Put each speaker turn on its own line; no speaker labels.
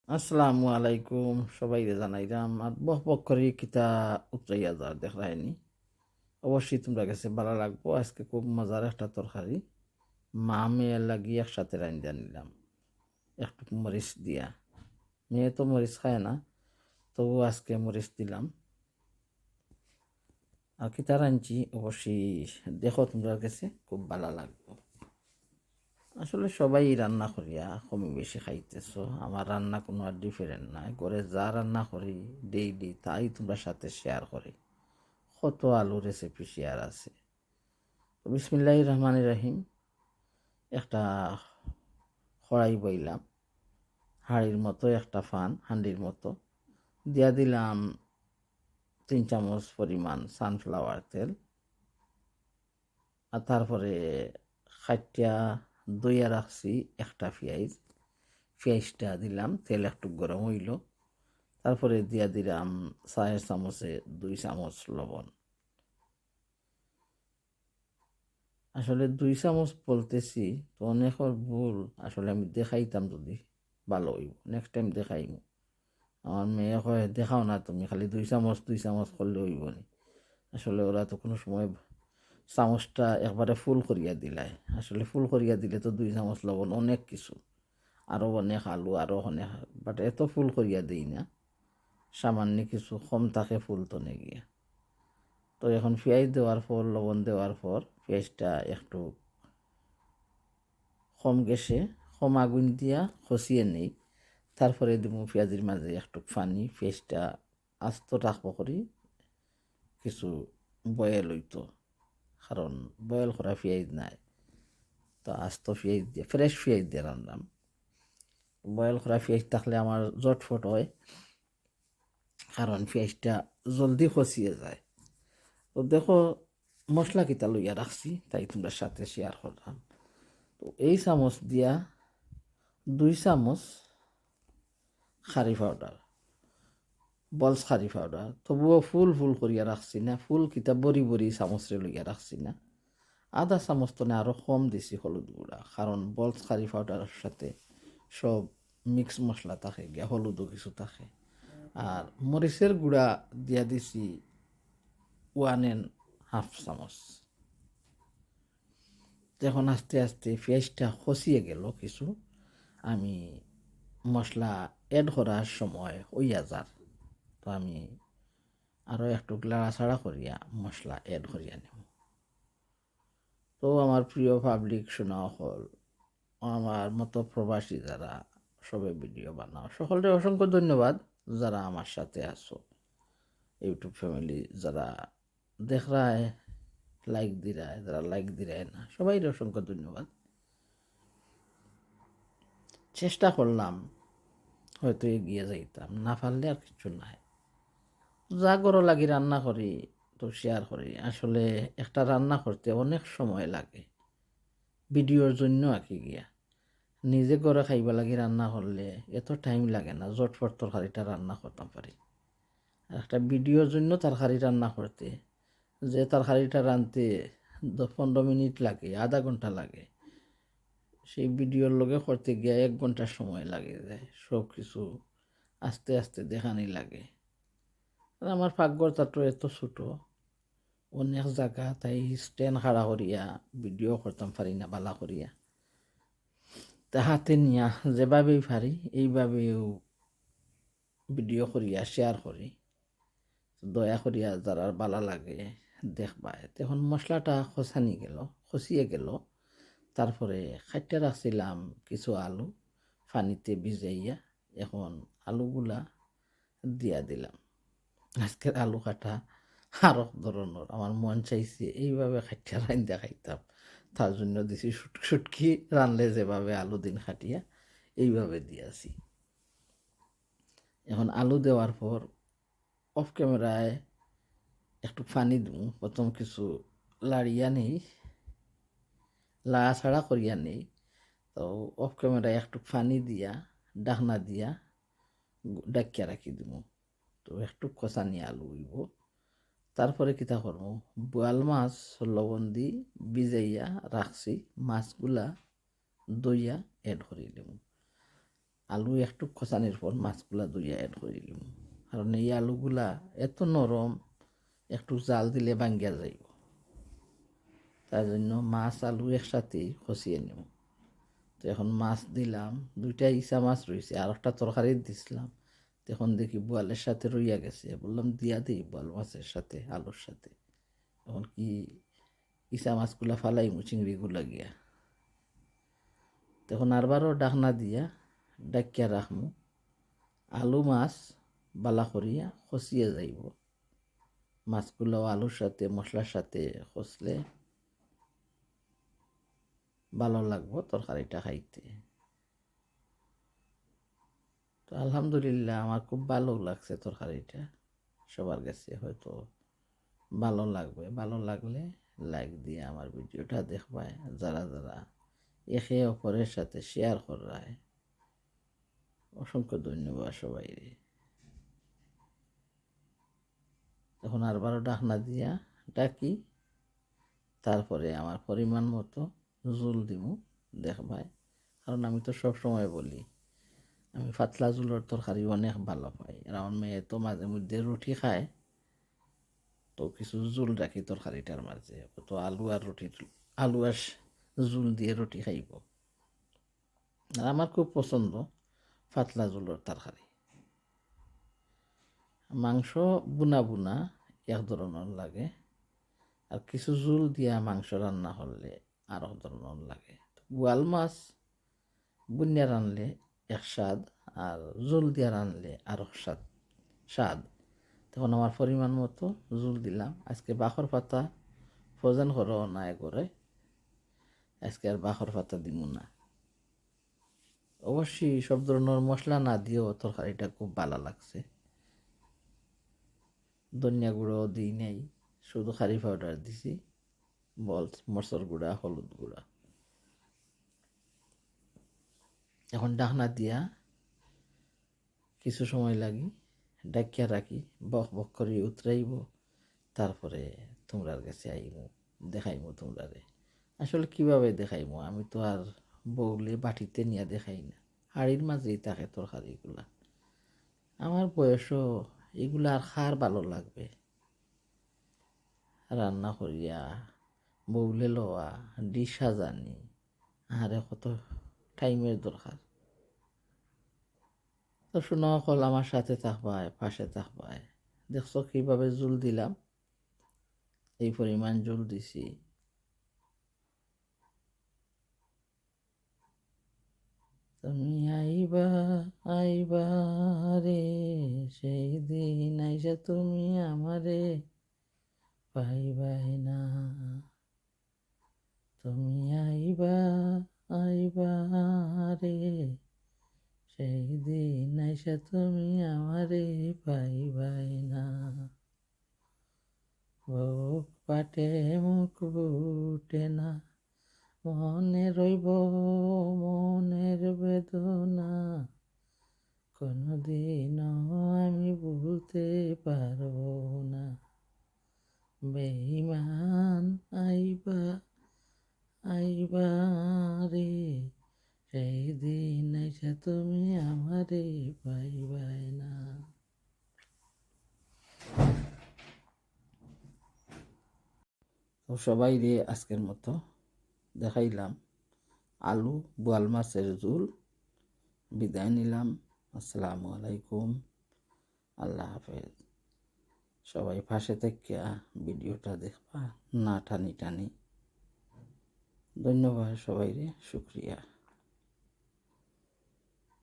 আসসালামু আলাইকুম সবাইরে জানাইলাম আর বক করি কিতা উতরাইয়া যার দেখায়নি অবশ্যই তোমরা কাছে ভালো লাগবো। আজকে খুব মজার একটা তরকারি মা মেয়ে লাগি একসাথে রান্ধা নিলাম একটু মরিচ দিয়া। মেয়ে তো মরিচ খায় না, তবু আজকে মরিচ দিলাম। আর কিতা রাঁধছি অবশ্যই দেখো, তোমরা কাছে খুব ভালো লাগবো। আসলে সবাই রান্না করিয়া কমই বেশি খাইতেছো, আমার রান্না কোনো আর ডিফারেন্ট নাই। ঘরে যা রান্না করি ডেইলি তাই তোমরা সাথে শেয়ার করি। কত আলু রেসিপি শেয়ার আছে। তো বিসমিল্লাহির রহমানির রহিম। একটা কড়াই বইলাম, হাঁড়ির মতো একটা হাঁডির মতো দিয়া দিলাম 3 চামচ পরিমাণ সানফ্লাওয়ার তেল। আর তারপরে খাইটিয়া দইয়া রাখছি একটা পেঁয়াজটা দিলাম, তেল একটু গরম হইল। তারপরে দিয়া দিলাম 4 চামচে 2 চামচ লবণ। আসলে 2 চামচ বলতেছি তো অনেকের ভুল, আসলে আমি দেখাইতাম যদি ভালো হইব, নেক্সট টাইম দেখাইম। আমার মেয়ে কয় দেখাও না তুমি, খালি 2 চামচ করলে হইব নি। আসলে ওরা তো কোনো সময় চামচটা একবারে ফুল করিয়া দিলাই। আসলে ফুল করিয়া দিলে তো 2 চামচ লবণ অনেক কিছু, আরও অনেক আলু আরও অনেক, বাট এত ফুল করিয়া দিই না, সামান্য কিছু কম থাকে ফুল তো গিয়া। তো এখন পেঁয়াজ দেওয়ার পর লবণ দেওয়ার পর পেঁয়াজটা একটু কম গ্যাসে কম আগুন দিয়া খসিয়ে নেই। তারপরে দিব পেঁয়াজের মাঝে একটু পানি, পেঁয়াজটা আস্ত রাখবো করি কিছু বয়েল হইতো, কারণ বয়েল করা পেঁয়াজ নাই। তো আস্ত পেঁয়াজ দিয়ে ফ্রেশ পেঁয়াজ দিয়ে রান্নাম। বয়েল করা পেঁয়াজ থাকলে আমার জটফট হয়, কারণ পেঁয়াজটা জলদি খসিয়ে যায়। তো দেখো মশলা কিতা লইয়া রাখছি তাই তোমরা সাথে শেয়ার করলাম। তো এই চামচ দিয়া 2 চামচ খারি পাউডার, বলস খারি পাউডার, তবুও ফুল ফুল করিয়া রাখছি না, ফুল কিতা বড়ি বড়ি চামচরে লইয়া রাখছি না। আধা চামচ তো না আরও কম দিছি হলুদ গুঁড়া, কারণ বলস খারি পাউডারের সাথে সব মিক্স মশলা থাকে গিয়া, হলুদও কিছু থাকে। আর মরিচের গুঁড়া দিয়া দিছি 1.5 চামচ। এখন আস্তে আস্তে পেঁয়াজটা খসিয়ে গেল কিছু, আমি মশলা এড করার সময় হইয়া যার, তো আমি আরও একটু লাড়াছাড়া করিয়া মশলা এড করিয়া নেব। তো আমার প্রিয় পাবলিক শোনা হল, আমার মতো প্রবাসী যারা সবে ভিডিও বানাও, সকলকে অসংখ্য ধন্যবাদ। যারা আমার সাথে আছো ইউটিউব ফ্যামিলি, যারা দেখ রায় লাইক দিরায়, যারা লাইক দিরায় না, সবাই অসংখ্য ধন্যবাদ। চেষ্টা করলাম, হয়তো এগিয়ে যাইতাম, না পারলে আর কিছু নাই। যা গরো লাগি রান্না করি তো শেয়ার করি। আসলে একটা রান্না করতে অনেক সময় লাগে, ভিডিওর জন্য আঁকি গিয়া নিজে করে খাইবা লাগি রান্না করলে এত টাইম লাগে না, জটফট তরকারিটা রান্না করতাম পারি। আর একটা ভিডিওর জন্য তরকারি রান্না করতে, যে তরকারিটা রাঁধতে 15 মিনিট লাগে, আধা ঘন্টা লাগে, সেই ভিডিওর লগে করতে গিয়া 1 ঘন্টার সময় লাগে যায়। সব কিছু আস্তে আস্তে দেখানি লাগে। আর আমার পাকঘরটা তো এত ছোটো, অনেক জায়গা, তাই স্ট্যান্ড খাড়া করিয়া ভিডিও করতাম পারি না বালা করিয়া। তা হাতে নিয়া যেভাবেই পারি এইভাবেও ভিডিও করিয়া শেয়ার করি। দয়া করিয়া যারা বালা লাগে দেখবা। তখন মশলাটা খসানি গেল, খসিয়ে গেল। তারপরে খাইতে রাখছিলাম কিছু আলু পানিতে ভিজাইয়া, এখন আলুগুলা দিয়া দিলাম। আজকের আলু কাটা আরো ধরনের, আমার মন চাইছে এইভাবে খাইতে রান্ধা খাইতাম, তার জন্য দিছি শুটকি রানলে যেভাবে আলু দিন খাটিয়া এইভাবে দিয়াছি। এখন আলু দেওয়ার পর অফ ক্যামেরায় একটু পানি দিই, প্রথম কিছু লাড়িয়া নেই, লাড়াছাড়া করিয়া নেই। তো অফ ক্যামেরায় একটু পানি দিয়া ডাকনা দিয়া ডাকিয়া রাখি দিব। তো একটু কষানি আলু হইব। তারপরে কিতা করবো, বোয়াল মাছ লবণ দি ভিজাইয়া রাখছি, মাছগুলা দইয়া এড করে দেব। আলু একটু খসানির পর মাছগুলা ধুইয়া অ্যাড করিলাম, কারণ এই আলুগুলা এত নরম একটু জাল দিলে ভাঙ্গিয়া যাইব। তার জন্য মাছ আলু একসাথেই খসিয়ে নিব। তো এখন মাছ দিলাম, 2টা ইসা মাছ রয়েছে, আর একটা তরকারি দিছিলাম। তখন দেখি বোয়ালের সাথে রইয়া গেছে, বললাম দিয়া দিই বোয়াল মাছের সাথে আলুর সাথে। এখন কি ইসা মাছগুলা ফালাইমু চিংড়িগুলা গিয়া, তখন আরবারও ডাকনা দিয়া ডাকিয়া রাখমু। আলু মাছ বালা করিয়া খসিয়ে যাইব, মাছগুলাও আলুর সাথে মশলার সাথে খসলে ভালো লাগবো তরকারিটা খাইতে। তো আলহামদুলিল্লাহ আমার খুব ভালো লাগছে তরকারিটা। সবার কাছে হয়তো ভালো লাগবে, ভালো লাগলে লাইক দিয়ে আমার ভিডিওটা দেখবায়, যারা যারা একে অপরের সাথে শেয়ার করায় অসংখ্য ধন্যবাদ সবাই। এখন আরবারও ডাকনা দিয়া ডাকি, তারপরে আমার পরিমাণ মতো জুল দিব দেখবায়। কারণ আমি তো সব সময় বলি আমি পাতলা জুলের তরকারি অনেক ভালো পাই, আর আমার মেয়ে তো মাঝে মধ্যে রুটি খায়, তো কিছু জুল রাখি তরকারিটার মাঝে। তো আলু আর রুটি, আলু আর জুল দিয়ে রুটি খাইব। আর আমার খুব পছন্দ পাতলা জুলের তরকারি। মাংস বুনা বুনা এক ধরনের লাগে, আর কিছু জুল দিয়া মাংস রান্না করলে আর এক ধরনের লাগে। বোয়াল মাছ বুনিয়া রানলে এক স্বাদ, আর জুল দিয়া রানলে আর এক স্বাদ। তখন আমার পরিমাণ মতো জুল দিলাম। আজকে বাখর পাতা ফ্রোজেন করো না করে, আজকে আর বাখর পাতা দিব না। অবশ্যই সব ধরনের মশলা না দিয়েও তরকারিটা খুব ভালো লাগছে। ধনিয়া গুঁড়ো দিই নাই, শুধু খারি পাউডার দিছি, মরচর গুঁড়া, হলুদ গুঁড়া। এখন ডাকনা দিয়া কিছু সময় লাগি ডাকিয়া রাখি, বক বক করে উতরাইব, তারপরে তোমরার কাছে আইব, দেখাইমু তোমরারে। আসলে কিভাবে দেখাইমু, আমি তো আর বউলে বাটিতে নিয়ে দেখাই না, হাড়ির মাঝেই থাকে তরকারিগুলা। আমার বয়সও এগুলা আর খার ভালো লাগবে, রান্না করিয়া বউলে লওয়া, ডিশ সাজানি, আরে কত টাইমের দরকার। তো শোনা কল আমার সাথে থাকবায়, পাশে থাকবায়। দেখছো কীভাবে জুল দিলাম, এই পরিমাণ জুল দিছি। তুমি আইবা আইবা রে, সেই দিন আইসা তুমি আমারে পাইবাই না। তুমি আইবা আইবা রে, সেই দিন আইসা তুমি আমারে পাইবাই না। বুক পাটে মুখ ফুটে না, মনে রইব মনের বেদনা, কোনদিনও আমি ভুলতে পারবো না। বেঈমান আইবা আইবা রে, সেই দিন আইসা তুমি আমারে পাইবাই না। তো সবাই রে আজকের মতো দেখাইলাম আলু বোয়াল মাছের ঝোল। বিদায় নিলাম। আসসালামু আলাইকুম, আল্লাহ হাফেজ। সবাই পাশে থেকে ভিডিওটা দেখবা, না টানি টানি। ধন্যবাদ সবাই রে, শুক্রিয়া।